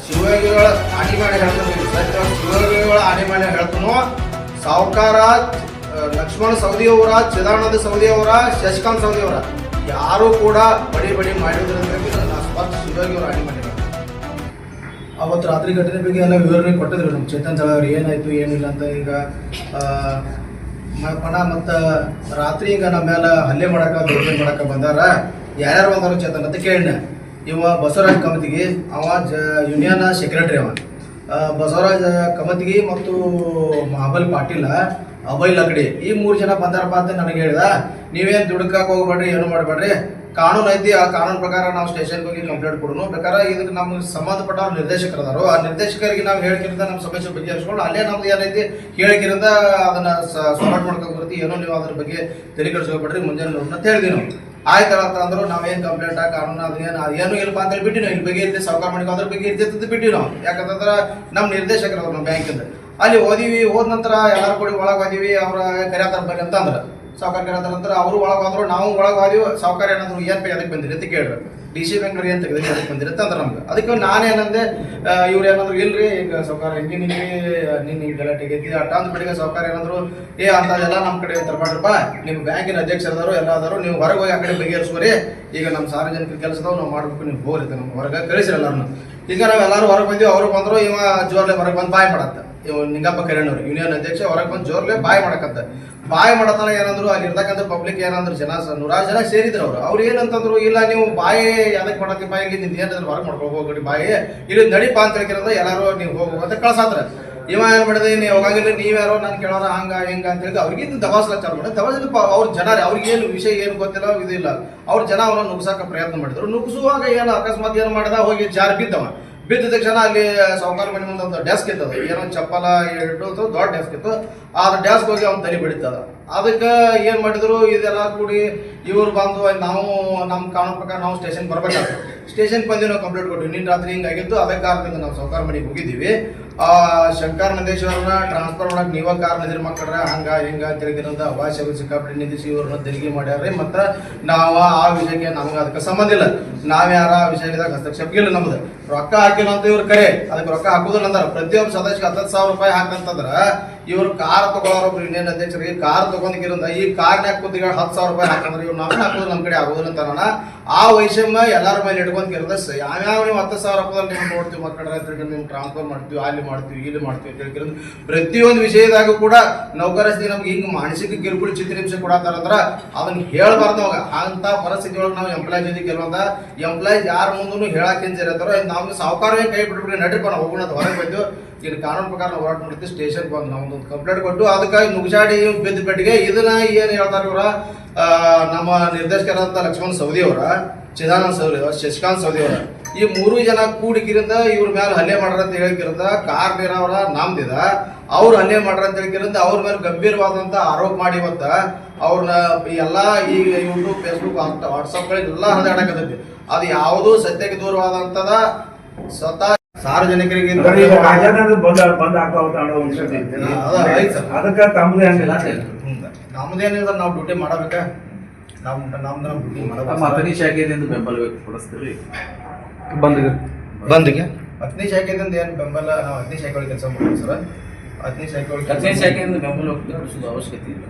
ಶಿವಯೋಗಿಗಳ ಆಣಿ ಮಾಡಿ ಹೇಳ್ತೀನಿ ಸತ್ಯ ಶಿವಯೋಗಿಗಳ ಆಣಿ ಮಾಡಿ ಹೇಳ್ತನು ಸಾವುಕಾರ ಲಕ್ಷ್ಮಣ ಸವದಿಯವರ ಚಿದಾನಂದ ಸವದಿಯವರ ಶಶಿಕಾಂತ್ ಸವದಿಯವರ ಯಾರು ಕೂಡ ಬಡಿ ಮಾಡಿದ್ರಿಂದ ನಾ ಸ್ಪಷ್ಟ ಶಿವಯೋಗಿಯವರ ಆಣಿ ಮಾಡಿ ಅವತ್ತು ರಾತ್ರಿ ಘಟನೆ ಬಗ್ಗೆ ಎಲ್ಲ ವಿವರಣೆ ಕೊಟ್ಟಿದ್ರು ನಮ್ಮ ಚೇತನ್ ಅವ್ರು ಏನಾಯ್ತು ಏನಿಲ್ಲ ಅಂತ. ಈಗ ಮತ್ತು ರಾತ್ರಿ ಈಗ ನಮ್ಮ ಮೇಲೆ ಹಲ್ಲೆ ಮಾಡಕ್ಕೆ ಬಂದಾರ ಯಾರ್ಯಾರು ಬಂದಾರ ಚೇತನ್ ಅಂತ ಕೇಳಿನ. ಇವ ಬಸವರಾಜ್ ಕಮತಿಗಿ ಅವ ಯೂನಿಯನ್ ಸೆಕ್ರೆಟರಿ, ಅವ ಬಸವರಾಜ್ ಕಮತಿಗಿ ಮತ್ತು ಮಹಾಬಲ್ ಪಾಟೀಲ ಅಭಯ್ ಲಕಡಿ ಈ 3 ಜನ ಬಂದಾರಪ್ಪ ಅಂತ ನನಗೆ ಹೇಳಿದ. ನೀವೇನು ದುಡ್ಕಕ್ಕೆ ಹೋಗ್ಬೇಡ್ರಿ, ಏನು ಮಾಡಬೇಡ್ರಿ, ಕಾನೂನು ಐತಿ, ಆ ಕಾನೂನು ಪ್ರಕಾರ ನಾವು ಸ್ಟೇಷನ್ಗೆ ಹೋಗಿ ಕಂಪ್ಲೇಂಟ್ ಕೊಡೋಣ. ಬೇಕಾದ್ರೆ ಇದಕ್ಕೆ ನಮ್ಗೆ ಸಂಬಂಧಪಟ್ಟವ್ರು ನಿರ್ದೇಶಕರು ಅದಾರು, ಆ ನಿರ್ದೇಶಕರಿಗೆ ನಾವು ಹೇಳಿಕಿರಿಂದ ನಮ್ಮ ಸಮಸ್ಯೆ ಬಗೆಹರಿಸ್ಕೊಂಡು ಅಲ್ಲೇ ನಮ್ದು ಏನೈತಿ ಹೇಳಿಕಿರಿಂದ ಅದನ್ನ ಸಾಲ್ವ್ ಮಾಡ್ಕೊಂಡು ಬರ್ತೀವಿ. ಏನೋ ನೀವು ಅದ್ರ ಬಗ್ಗೆ ತಲೆ ಕೆಡಿಸ್ಕೊಬೇಡ್ರಿ, ಮುಂಜಾನೆ ನೋಡೋಣ ಅಂತ ಹೇಳಿದ್ವಿ ನಾವು. ಆಯ್ತಲ್ಲ ಅಂತಂದ್ರು ನಾವೇನು ಕಂಪ್ಲೇಂಟ್ ಕಾನೂನು ಅದೇನು ಇಲ್ಲಪ್ಪ ಅಂತ ಬಿಟ್ಟು ನಾವು ಇಲ್ಲಿ ಬಗ್ಗೆ ಇರ್ತೀವಿ, ಸಾವುಕಾರ ಮನೆಗೆ ಅದ್ರ ಬಗ್ಗೆ ಇರ್ತೈತೆ ಬಿಟ್ಟಿವಿ ನಾವು. ಯಾಕಂತಂದ್ರೆ ನಮ್ಮ ನಿರ್ದೇಶಕರು ಅವ್ರು ನಮ್ಮ ಬ್ಯಾಂಕಿಂದ ಅಲ್ಲಿ ಓದಿವಿ. ಹೋದ ನಂತರ ಎಲ್ಲರೂ ಕೂಡ ಒಳಗೆ ಓದಿವಿ. ಅವ್ರ ಕರ್ಯಾತಾರ ಬರ್ರಿ ಅಂತ ಅಂದ್ರೆ ಸಾವುಕಾರ ಕರ್ಯಾತಾರ ನಂತರ ಅವರು ಒಳಗೆ ಹೋದ್ರು, ನಾವು ಒಳಗೆ ಹೋದಿವಿ. ಸಾವುಕಾರ ಏನಾದ್ರು ಏನು ಪೈ ಅದಕ್ಕೆ ಬಂದಿರಿ ಅಂತ ಕೇಳ್ರಿ, DC ಬ್ಯಾಂಕ್ ಏನು ತೆಗೆದು ಅದಕ್ಕೆ ಬಂದಿರಿ ಅಂತ ಅಂದ್ರೆ ನಮ್ಗೆ. ಅದಕ್ಕೆ ನಾನೇನಂದೆ, ಇವ್ರು ಏನಾದ್ರು ಇಲ್ರಿ ಈಗ ಸಾವುಕಾರ ನಿನ್ನ ಗಲಾಟೆ ಆಗೈತಿ ಅಟ್ಟ ಅಂದ್ ಬಿಟ್ಟಿಗೆ ಸಾವುಕಾರ ಏನಾದ್ರು ಅಂತದೆಲ್ಲ ನಮ್ಮ ಕಡೆ ತರಬಾಡ್ರಪ್ಪ, ನಿಮ್ಮ ಬ್ಯಾಂಕಿನ ಅಧ್ಯಕ್ಷರದಾರು ಎಲ್ಲ ಆದರು, ನೀವು ಹೊರಗೆ ಹೋಗಿ ಆ ಕಡೆ ಬಗೆಹರಿಸ್ಕೋರಿ. ಈಗ ನಮ್ಮ ಸಾರ್ವಜನಿಕರ ಕೆಲಸದವು ನಾವು ಮಾಡ್ಬೇಕು, ನೀವು ಹೋಗ್ರಿ ನಮ್ಮ ಹೊರಗೆ ಕಳಿಸಿರಿ ಎಲ್ಲರೂ. ಈಗ ನಾವೆಲ್ಲರೂ ಹೊರಗೆ ಬಂದಿವಿ. ಅವ್ರು ಬಂದರು, ಇವ ಜೋರ್ಲೆ ಹೊರಗೆ ಬಂದು ಬಾಯ್ ಮಾಡತ್ತ. ಇವ್ ನಿಂಗಪ್ಪ ಕರಣವ್ರು ಯೂನಿಯನ್ ಅಧ್ಯಕ್ಷ ಹೊರಗೆ ಬಂದು ಜೋರ್ಲೆ ಬಾಯ್ ಮಾಡಕತ್ತ. ಬಾಯ್ ಮಾಡತನ ಏನಂದ್ರು ಅಲ್ಲಿ ಇರ್ತಕ್ಕಂಥ ಪಬ್ಲಿಕ್ ಏನಂದ್ರು ಜನ 100 ಜನ ಸೇರಿದ್ರು. ಅವ್ರು ಏನಂತಂದ್ರು, ಇಲ್ಲ ನೀವು ಬಾಯಿ ಯಾವ್ದಕ್ಕೆ ಮಾಡತ್ತಿ, ಬಾಯಿ ಇಲ್ಲಿ ನಿಂದು ಏನಾದ್ರು ಹೊರಗೆ ಮಾಡ್ಕೊಂಡು ಹೋಗ್ರಿ, ಬಾಯಿ ಇಲ್ಲಿ ನಡಿಪ ಅಂತ ಹೇಳ್ಕಿರಂದ್ರೆ ಎಲ್ಲರೂ ನೀವು ಹೋಗು ಅಂತ ಕಳ್ಸಾತ್ರ. ಇವ ಏನು ಮಾಡಿದೆ, ನೀವು ಹೋಗಂಗಿಲ್ಲ, ನೀವ್ಯಾರೋ ನಾನು ಕೇಳೋರ ಹಂಗ ಹಿಂಗ ಅಂತ ಹೇಳಿ ಅವ್ರಿಗೆ ದಬಾಸ್ಲಾಚಾರ ಮಾಡಿ ದಬಾಸಿದ ಅವ್ರ ಜನ ಅವ್ರಿಗೇನು ವಿಷಯ ಏನು ಗೊತ್ತಿಲ್ಲ, ಇದಿಲ್ಲ. ಅವ್ರ ಜನ ಅವನ್ನ ನುಗ್ಸಕ್ಕೆ ಪ್ರಯತ್ನ ಮಾಡಿದ್ರು. ನುಗ್ಸುವಾಗ ಏನು ಅಕಸ್ಮಾತ್ ಏನು ಮಾಡಿದ, ಹೋಗಿ ಜಾರಿ ಬಿದ್ದ ತಕ್ಷಣ ಅಲ್ಲಿ ಸಾವುಕಾರ ಮನೆ ಮುಂದೆ ಒಂದು ಡೆಸ್ಕ್ ಇರ್ತದೆ, ಏನೋ ಚಪ್ಪಲ ಇಟ್ಟು ದೊಡ್ಡ ಡೆಸ್ಕ್ ಇತ್ತು. ಆ ಡೆಸ್ಕ್ ಹೋಗಿ ಅವ್ನು ತಲೆ ಬಿಡಿತದ. ಅದಕ್ಕೆ ಏನು ಮಾಡಿದ್ರು, ಇದೆಲ್ಲ ಕೂಡಿ ಇವ್ರು ಬಂದು ನಾವು ನಮ್ಮ ಕಾನೂನು ಪ್ರಕಾರ ನಾವು ಸ್ಟೇಷನ್ ಬರ್ಬೇಕಾಗ್ತದೆ. ಸ್ಟೇಷನ್ಗೆ ಬಂದು ನಾವು ಕಂಪ್ಲೇಂಟ್ ಕೊಟ್ಟಿವಿ, ನಿನ್ನ ರಾತ್ರಿ ಹಿಂಗಾಗಿದ್ದು ಅದೇ ಕಾರಣದಿಂದ ನಾವು ಸಾವುಕಾರ ಮನೆಗೆ ಹೋಗಿದ್ದೀವಿ. ಶಂಕರ್ ನಂದೇಶ್ವರನ್ನ ಟ್ರಾನ್ಸ್ಫರ್ ಮಾಡಕ್ಕೆ ನೀವ ಕಾರಣ ಇದ್ರಿ ಮಕ್ಕಳ್ರ ಹಂಗ ಹಿಂಗ ತಿರುಗಿರೋದ ಅವಾಶ್ಯಕ ಸಿಕ್ಕಾಪಟ್ಟೆ ನಿಂದಿಸಿ ಇವ್ರನ್ನ ತೆರಿಗೆ ಮಾಡ್ಯಾರ್ರಿ. ಮತ್ತು ನಾವು ಆ ವಿಷಯಕ್ಕೆ ನಮ್ಗೆ ಅದಕ್ಕೆ ಸಂಬಂಧ ಇಲ್ಲ, ನಾವ್ಯಾರ ಆ ವಿಷಯದಾಗ ಹಸ್ತಕ್ಷೇಪ ಇಲ್ಲ. ನಮ್ದು ರೊಕ್ಕ ಹಾಕಿಲ್ಲ ಅಂತ ಇವ್ರು ಕರೆ, ಅದಕ್ಕೆ ರೊಕ್ಕ ಹಾಕುದಿಲ್ಲ ಅಂದಾರ. ಪ್ರತಿಯೊಬ್ಬ ಸದಸ್ಯಕ್ಕೆ 10,000 ರೂಪಾಯಿ ಹಾಕಂತಂದ್ರ ಇವ್ರು ಕಾರ್ ತಗೊಳ್ಳೋರೊಬ್ರು ಯೂನಿಯನ್ ಅಧ್ಯಕ್ಷರಿಗೆ ಕಾರ್ ತಗೊಂಡಿರೋದ ಈ ಕಾರ್ನ್ಯಾಗ ಕೂತಿಗ 10,000 ರೂಪಾಯಿ ಹಾಕಂದ್ರೆ ಇವ್ರು ನಾವೇ ಹಾಕೋದು ನಮ್ಮ ಕಡೆ ಆಗೋದಿಲ್ಲ ಅಂತಾರ. ಆ ವೈಷಮ್ಯ ಎಲ್ಲರ ಮೇಲೆ ಇಟ್ಕೊಂಡ್ಕಿರೋದ. ಯಾವ್ಯಾವ ನೀವು 10,000 ರೂಪಾಯಿ ನೀವು ನೋಡ್ತೀವಿ ಮಕ್ಕಳ ನೀವು ಟ್ರಾನ್ಸ್ಫರ್ ಮಾಡ್ತೀವಿ, ಅಲ್ಲಿ ಮಾಡ್ತೀವಿ, ಇಲ್ಲಿ ಮಾಡ್ತೀವಿ ಅಂತ ಹೇಳ್ಕಿರೋದು. ಪ್ರತಿಯೊಂದು ವಿಷಯದಾಗೂ ಕೂಡ ನೌಕರಸ್ಥಿ ನಮ್ಗೆ ಹಿಂಗೆ ಮಾನಸಿಕ ಕಿರುಕುಳ ಚಿತ್ರಹಿಂಸೆ ಕೊಡತ್ತಾರಂದ್ರ ಅದನ್ನ ಹೇಳ್ಬಾರ್ದು. ಅವಾಗ ಅಂತ ಪರಿಸ್ಥಿತಿ ಒಳಗೆ ನಾವು ಎಂಪ್ಲಾಯ್ ಜೊತೆ ಕೆಲವೊಂದ ಎಂಪ್ಲಾಯ್ ಯಾರ ಮುಂದೂ ಹೇಳಕ್ಕೆ ಹಿಂಜರಿರ್ತಾರೋ ನಮ್ಗೆ ಸಾವುಕಾರವೇ ಕೈ ಬಿಟ್ಬಿಟ್ರೆ ನಡ್ರಿಪ್ಪ ನಾವು ಹೋಗೋಣ ಹೊರಗೆ ಬಂದು ಇದು ಕಾನೂನು ಪ್ರಕಾರ ನಾವು ಹೋರಾಟ ಮಾಡ್ತೀವಿ. ಸ್ಟೇಷನ್ಗೆ ಬಂದು ನಾವು ಒಂದು ಕಂಪ್ಲೇಂಟ್ ಕೊಟ್ಟು ಅದಕ್ಕಾಗಿ ನುಗ್ಸಾಡಿ ಬಿದ್ದ ಪೆಟ್ಟಿಗೆ ಇದನ್ನ ಏನು ಹೇಳ್ತಾರೆ ಇವರ ನಮ್ಮ ನಿರ್ದೇಶಕರಾದಂಥ ಲಕ್ಷ್ಮಣ ಸವದಿಯವರ, ಚಿದಾನಂದ ಸವದಿಯವರ, ಶಶಿಕಾಂತ್ ಸವದಿಯವರ ಈ 3 ಜನ ಕೂಡಿಕಿರಿಂದ ಇವ್ರ ಮೇಲೆ ಹಲ್ಲೆ ಮಾಡ್ರ ಅಂತ ಹೇಳ್ಕಿರಂದ ಕಾರ್ ನೀರಾವರ ನಾಮ್ದಿದ ಅವ್ರು ಹಲ್ಲೆ ಮಾಡ್ರ ಅಂತ ಹೇಳ್ಕಿರಿಂದ ಅವ್ರ ಮೇಲೆ ಗಂಭೀರವಾದಂಥ ಆರೋಪ ಮಾಡಿ ಇವತ್ತ ಅವ್ರನ್ನ ಎಲ್ಲ ಈಗ ಯೂಟ್ಯೂಬ್, ಫೇಸ್ಬುಕ್, ವಾಟ್ಸಪ್ಗಳೆಲ್ಲ ಹರಿದಾಡಕತ್ತೈತಿ. ಅದು ಯಾವುದೂ ಸತ್ಯಕ್ಕೆ ದೂರವಾದಂಥದ ಸ್ವತಃ ಸಾರ್ವಜನಿಕರಿಗೆ ನಮ್ದೇನಿಲ್ಲ, ನಾವು ಡ್ಯೂಟಿ ಮಾಡಬೇಕ, ನಮ್ದು ಡ್ಯೂಟಿ ಮಾಡಬೇಕು. ಅತನಿ ಶಾಖೆಯಿಂದ ಬೆಂಬಲ ವ್ಯಕ್ತಪಡಿಸ್ತೀವಿ ಬಂದಿಗೆ ಅಗ್ನಿ ಶಾಖೆಯಿಂದ ಏನು ಬೆಂಬಲ, ನಾವು ಅಗ್ನಿ ಶಾಖೆ ಒಳಗೆ ಕೆಲಸ ಮಾಡ್ತೀವಿ ಸರ್. ಅಗ್ನಿ ಶಾಖೆಯಿಂದ ಬೆಂಬಲ ವ್ಯಕ್ತಪಡಿಸೋದು ಅವಶ್ಯಕತೆ ಇಲ್ಲ.